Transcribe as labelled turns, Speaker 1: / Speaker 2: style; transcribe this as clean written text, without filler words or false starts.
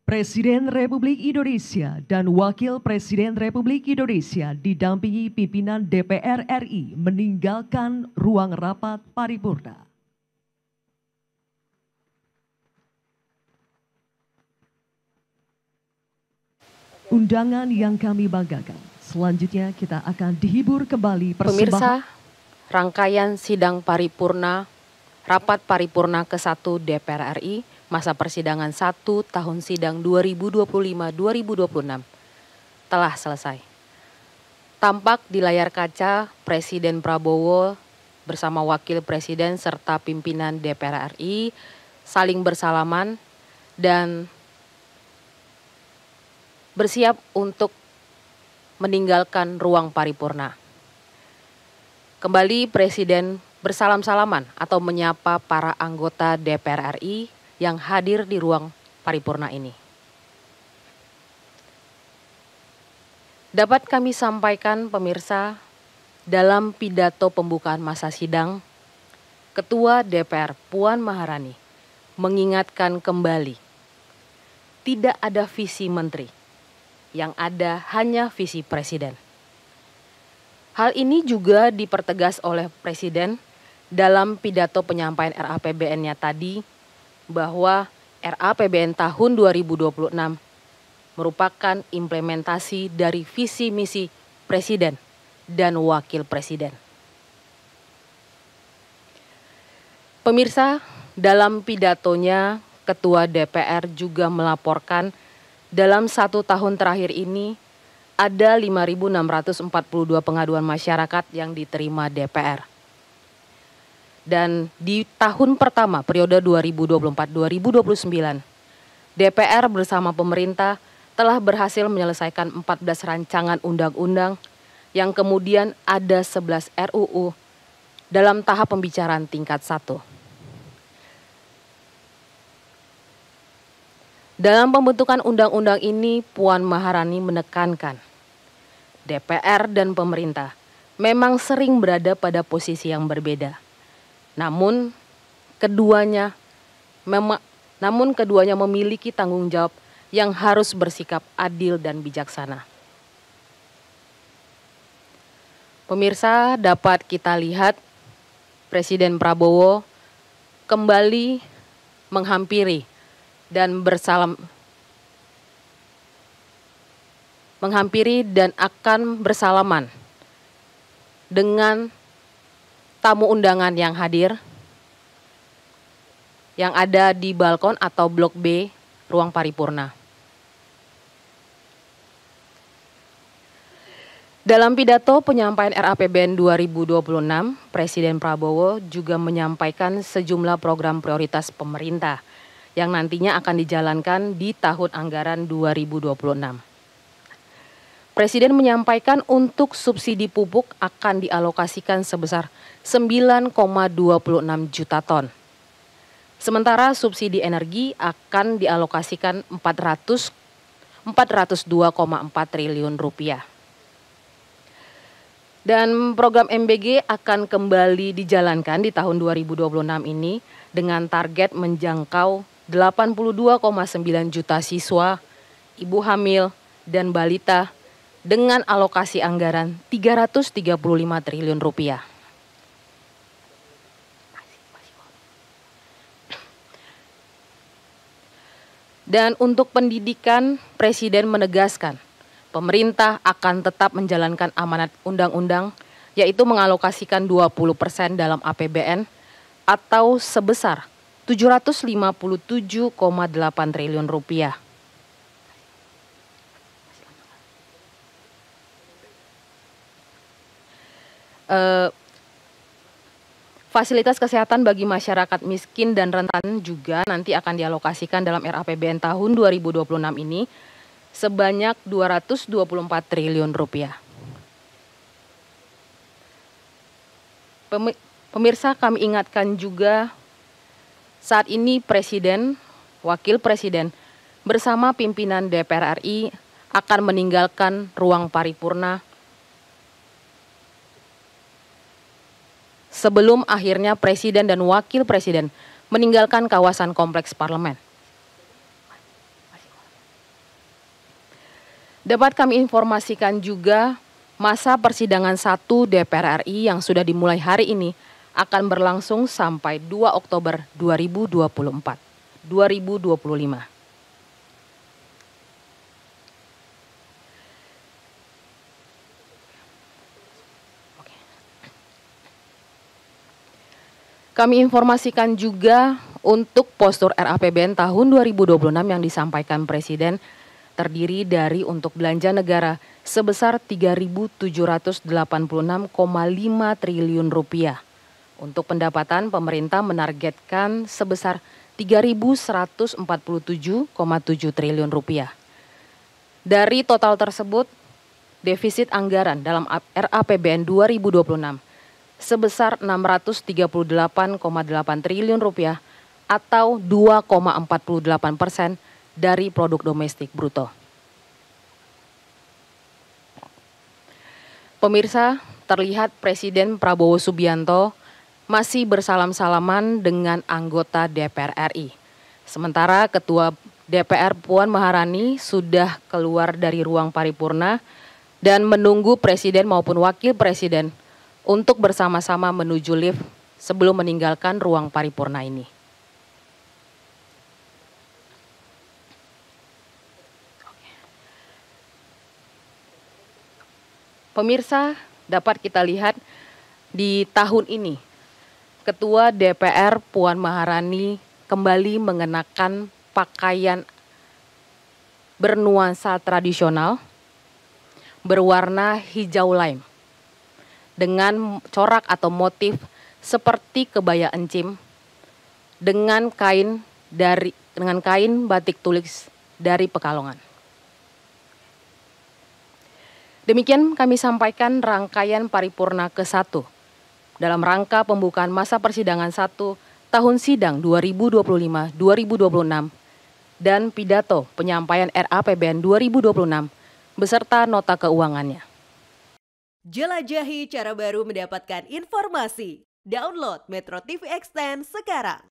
Speaker 1: Presiden Republik Indonesia dan Wakil Presiden Republik Indonesia didampingi pimpinan DPR RI meninggalkan ruang rapat paripurna. Undangan yang kami banggakan, selanjutnya kita akan dihibur kembali
Speaker 2: Pemirsa, rangkaian sidang paripurna, rapat paripurna ke-1 DPR RI, masa persidangan 1 tahun sidang 2025-2026 telah selesai. Tampak di layar kaca Presiden Prabowo bersama Wakil Presiden serta pimpinan DPR RI saling bersalaman dan bersiap untuk meninggalkan ruang paripurna. Kembali Presiden bersalam-salaman atau menyapa para anggota DPR RI yang hadir di ruang paripurna ini. Dapat kami sampaikan pemirsa, dalam pidato pembukaan masa sidang, Ketua DPR Puan Maharani mengingatkan kembali, tidak ada visi menteri, yang ada hanya visi presiden. Hal ini juga dipertegas oleh Presiden dalam pidato penyampaian RAPBN-nya tadi, bahwa RAPBN tahun 2026 merupakan implementasi dari visi misi Presiden dan Wakil Presiden. Pemirsa, dalam pidatonya Ketua DPR juga melaporkan dalam 1 tahun terakhir ini ada 5.642 pengaduan masyarakat yang diterima DPR. Dan di tahun pertama periode 2024-2029, DPR bersama pemerintah telah berhasil menyelesaikan 14 rancangan undang-undang yang kemudian ada 11 RUU dalam tahap pembicaraan tingkat 1. Dalam pembentukan undang-undang ini, Puan Maharani menekankan DPR dan pemerintah memang sering berada pada posisi yang berbeda. Namun keduanya memiliki tanggung jawab yang harus bersikap adil dan bijaksana. Pemirsa, dapat kita lihat Presiden Prabowo kembali menghampiri dan akan bersalaman dengan tamu undangan yang hadir, yang ada di balkon atau blok B, ruang paripurna. Dalam pidato penyampaian RAPBN 2026, Presiden Prabowo juga menyampaikan sejumlah program prioritas pemerintah yang nantinya akan dijalankan di tahun anggaran 2026. Presiden menyampaikan untuk subsidi pupuk akan dialokasikan sebesar 9,26 juta ton. Sementara subsidi energi akan dialokasikan 402,4 triliun rupiah. Dan program MBG akan kembali dijalankan di tahun 2026 ini dengan target menjangkau 82,9 juta siswa, ibu hamil, dan balita dengan alokasi anggaran 335 triliun rupiah. Dan untuk pendidikan, Presiden menegaskan pemerintah akan tetap menjalankan amanat undang-undang, yaitu mengalokasikan 20% dalam APBN atau sebesar 757,8 triliun rupiah. Fasilitas kesehatan bagi masyarakat miskin dan rentan juga nanti akan dialokasikan dalam RAPBN tahun 2026 ini sebanyak 224 triliun rupiah. Pemirsa, kami ingatkan juga saat ini Presiden, Wakil Presiden bersama pimpinan DPR RI akan meninggalkan ruang paripurna sebelum akhirnya Presiden dan Wakil Presiden meninggalkan kawasan kompleks parlemen. Dapat kami informasikan juga masa persidangan 1 DPR RI yang sudah dimulai hari ini akan berlangsung sampai 2 Oktober 2025. Kami informasikan juga untuk postur RAPBN tahun 2026 yang disampaikan Presiden terdiri dari untuk belanja negara sebesar 3.786,5 triliun rupiah. Untuk pendapatan pemerintah menargetkan sebesar 3.147,7 triliun rupiah. Dari total tersebut, defisit anggaran dalam RAPBN 2026 sebesar 638,8 triliun rupiah atau 2,48% dari produk domestik bruto. Pemirsa, terlihat Presiden Prabowo Subianto masih bersalam-salaman dengan anggota DPR RI. Sementara Ketua DPR Puan Maharani sudah keluar dari ruang paripurna dan menunggu Presiden maupun Wakil Presiden untuk bersama-sama menuju lift sebelum meninggalkan ruang paripurna ini. Pemirsa, dapat kita lihat di tahun ini, Ketua DPR Puan Maharani kembali mengenakan pakaian bernuansa tradisional berwarna hijau lime dengan corak atau motif seperti kebaya encim dengan kain batik tulis dari Pekalongan. Demikian kami sampaikan rangkaian paripurna ke-1 dalam rangka pembukaan masa persidangan 1 tahun sidang 2025-2026 dan pidato penyampaian RAPBN 2026 beserta nota keuangannya.
Speaker 3: Jelajahi cara baru mendapatkan informasi. Download Metro TV Extend sekarang.